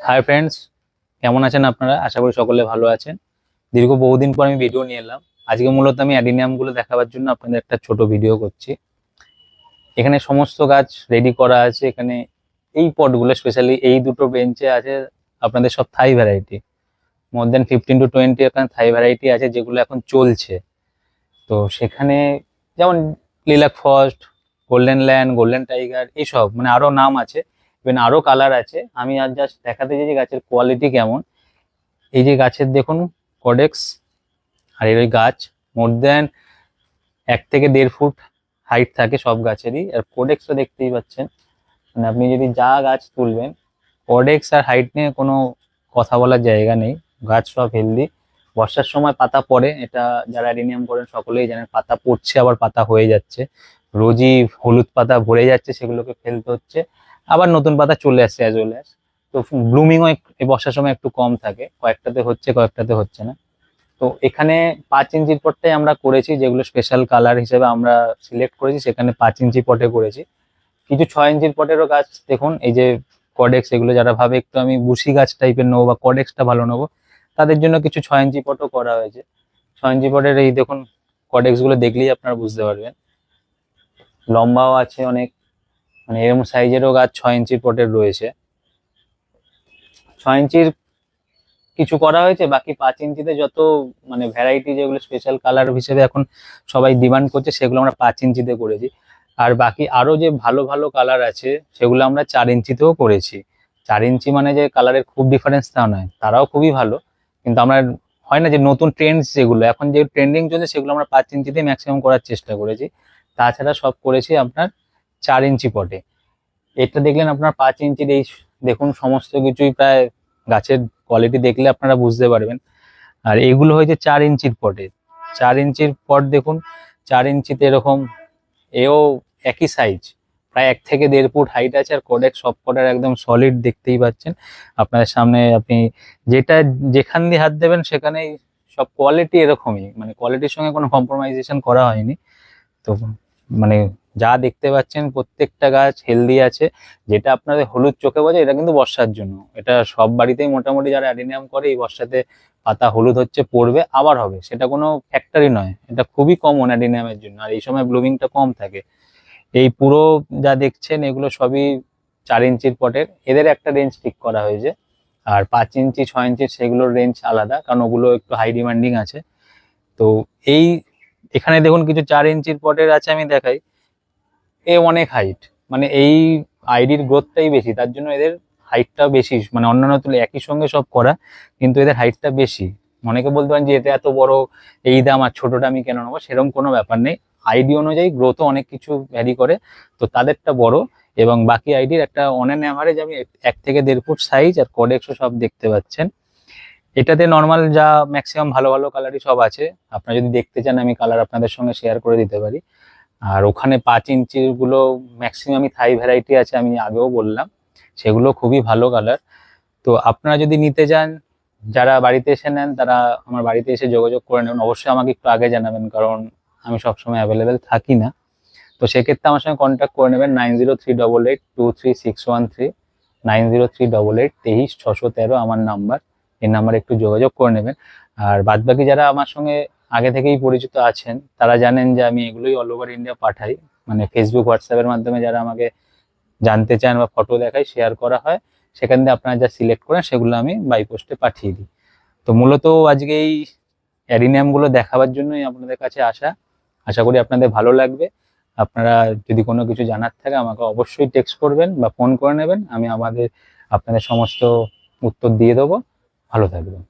Hi friends, কেমন আছেন আপনারা? আশা করি সকলে ভালো আছেন। দীর্ঘ বহুদিন পর আমি ভিডিও নিয়ে এলাম। আজকে মূলত আমি অ্যাডিনিয়ামগুলো দেখাবার জন্য আপনাদের একটা ছোট ভিডিও করছি। এখানে সমস্ত গাছ রেডি করা আছে। এখানে এই পটগুলো স্পেশালি এই দুটো বেঞ্চে আছে আপনাদের সব থাই ভ্যারাইটি। মোর দেন 15 to 20 এখানে থাই ভ্যারাইটি আছে যেগুলো এখন চলছে। তো সেখানে যেমন lilac Frost, golden land, golden tiger, এইসব মানে আরো নাম আছে। ইভেন আরো কালার আছে। আমি আজ জাস্ট দেখাতে চাই যে গাছের কোয়ালিটি কেমন। এই যে গাছের দেখুন কডেক্স, আর এর ওই গাছ মোর দেন 1 থেকে 1.5 ফুট হাইট থাকে সব গাছেরই। আর কোডেক্সও দেখতেই পাচ্ছেন, মানে আপনি যদি যা গাছ তুলবেন, কোডেক্স আর হাইট নিয়ে কোনো কথা বলার জায়গা নেই। গাছ সব হেলদি। বর্ষার সময় পাতা পড়ে, এটা যারা অ্যাডিনিয়াম করেন সকলেই জানেন। পাতা পড়ছে, আবার পাতা হয়ে যাচ্ছে, রোজই হলুদ পাতা ভরে যাচ্ছে, সেগুলোকে ফেলতে হচ্ছে। আবার নতুন পাতা চলে আসছে অ্যাজ ওয়েল অ্যাজ। তো ব্লুমিংও এই বর্ষার সময় একটু কম থাকে, কয়েকটাতে হচ্ছে কয়েকটাতে হচ্ছে না। তো এখানে 5 ইঞ্চির পটটাই আমরা করেছি, যেগুলো স্পেশাল কালার হিসেবে আমরা সিলেক্ট করেছি, সেখানে 5 ইঞ্চি পটে করেছি। কিছু 6 ইঞ্চির পটেরও গাছ দেখুন, এই যে কডেক্স, এগুলো যারা ভাবে একটু আমি বুশি গাছ টাইপের নেবো বা কডেক্সটা ভালো নেবো, তাদের জন্য কিছু 6 ইঞ্চি পটও করা হয়েছে। 6 ইঞ্চি পটের এই দেখুন কডেক্স গুলো দেখলেই আপনারা বুঝতে পারবেন। লম্বাও আছে অনেক, মানে এরকম সাইজেরও গাছ 6 ইঞ্চির পটের রয়েছে। 6 ইঞ্চির কিছু করা হয়েছে, বাকি 5 ইঞ্চিতে যত মানে ভ্যারাইটি যেগুলো স্পেশাল কালার হিসেবে এখন সবাই ডিমান্ড করছে, সেগুলো আমরা 5 ইঞ্চিতে করেছি। আর বাকি আরো যে ভালো ভালো কালার আছে সেগুলো আমরা 4 ইঞ্চিতেও করেছি। 4 ইঞ্চি মানে যে কালারের খুব ডিফারেন্স তা নয়, তারাও খুবই ভালো। কিন্তু আমরা হয় না যে নতুন ট্রেন্ডস যেগুলো এখন যে ট্রেন্ডিং চলছে, সেগুলো আমরা 5 ইঞ্চিতে ম্যাক্সিমাম করার চেষ্টা করেছি। তাছাড়া সব করেছি আপনার 4 ইঞ্চি পটে। এটা দেখলেন আপনার 5 ইঞ্চির, এই দেখুন সমস্ত কিছুই প্রায় গাছের কোয়ালিটি দেখলে আপনারা বুঝতে পারবেন। আর এগুলো হয়েছে 4 ইঞ্চির পটে। 4 ইঞ্চির পট দেখুন, 4 ইঞ্চিতে এরকম এও একই সাইজ, প্রায় 1 থেকে 1.5 ফুট হাইট আছে। আর কোডেক্স সব কটার একদম সলিড দেখতেই পাচ্ছেন আপনাদের সামনে। আপনি যেটা যেখান দিয়ে হাত দেবেন সেখানেই সব কোয়ালিটি এরকমই, মানে কোয়ালিটির সঙ্গে কোনো কম্প্রোমাইজেশন করা হয়নি। তো মানে যা দেখতে পাচ্ছেন প্রত্যেকটা গাছ হেলদি আছে। যেটা আপনাদের হলুদ চোখে বোঝে, এটা কিন্তু বর্ষার জন্য। এটা সব বাড়িতেই মোটামুটি যারা অ্যাডিনিয়াম করে এই বর্ষাতে পাতা হলুদ হচ্ছে, পড়বে আবার হবে, সেটা কোনো ফ্যাক্টরি নয়। এটা খুবই কমন অ্যাডিনিয়ামের জন্য, আর এই সময় ব্লুমিংটা কম থাকে। এই পুরো যা দেখছেন এগুলো সবই 4 ইঞ্চির পটের। এদের একটা রেঞ্জ ঠিক করা হয়েছে। আর 5 ইঞ্চি 6 ইঞ্চির সেগুলোর রেঞ্জ আলাদা, কারণ ওগুলো একটু হাই ডিমান্ডিং আছে। তো এই এখানে দেখুন কিছু 4 ইঞ্চির পটের আছে, আমি দেখাই। এ অনেক হাইট, মানে এই আইডির গ্রোথটাই বেশি, তার জন্য এদের হাইটটা বেশি। মানে অন্যান্য তুলে একই সঙ্গে সব করা, কিন্তু এদের হাইটটা বেশি। অনেকে বলতে পারেন যে এটা এত বড়, এই দাম, আর ছোটটা আমি কেন নেবো, সেরকম কোনো ব্যাপার নেই। আইডি অনুযায়ী গ্রোথও অনেক কিছু ভ্যারি করে। তো তাদেরটা বড়, এবং বাকি আইডির একটা অন অ্যান অ্যাভারেজ আমি 1 থেকে 1.5 ফুট সাইজ। আর কোডেক্সও সব দেখতে পাচ্ছেন। এটাতে নর্মাল যা ম্যাক্সিমাম ভালো ভালো কালারই সব আছে। আপনারা যদি দেখতে চান আমি কালার আপনাদের সঙ্গে শেয়ার করে দিতে পারি। আর ওখানে 5 ইঞ্চির গুলো ম্যাক্সিমামই থাই ভ্যারাইটি আছে, আমি আগেও বললাম, সেগুলো খুবই ভালো কালার। তো আপনারা যদি নিতে চান, যারা বাড়িতে এসে নেন, তারা আমার বাড়িতে এসে যোগাযোগ করে নেবেন। অবশ্যই আমাকে একটু আগে জানাবেন, কারণ আমি সবসময় অ্যাভেলেবেল থাকি না। তো সেক্ষেত্রে আমার সঙ্গে কন্ট্যাক্ট করে নেবেন 9038823613, 9038823613 আমার নাম্বার। এই নাম্বারে একটু যোগাযোগ করে নেবেন। আর বাদবাকি যারা আমার সঙ্গে আগে থেকেই পরিচিত আছেন, তারা জানেন যে আমি এগুলোই অল ওভার ইন্ডিয়া পাঠাই। মানে ফেসবুক, হোয়াটসঅ্যাপের মাধ্যমে যারা আমাকে জানতে চান বা ফটো দেখাই, শেয়ার করা হয়, সেখান থেকে আপনারা যা সিলেক্ট করেন সেগুলো আমি বাই পোস্টে পাঠিয়ে দিই। তো মূলত আজকে এই অ্যাডিনিয়ামগুলো দেখাবার জন্যই আপনাদের কাছে আসা। আশা করি আপনাদের ভালো লাগবে। আপনারা যদি কোনো কিছু জানার থাকে আমাকে অবশ্যই টেক্সট করবেন বা ফোন করে নেবেন, আমি আপনাদের সমস্ত উত্তর দিয়ে দেবো। ভালো থাকবেন।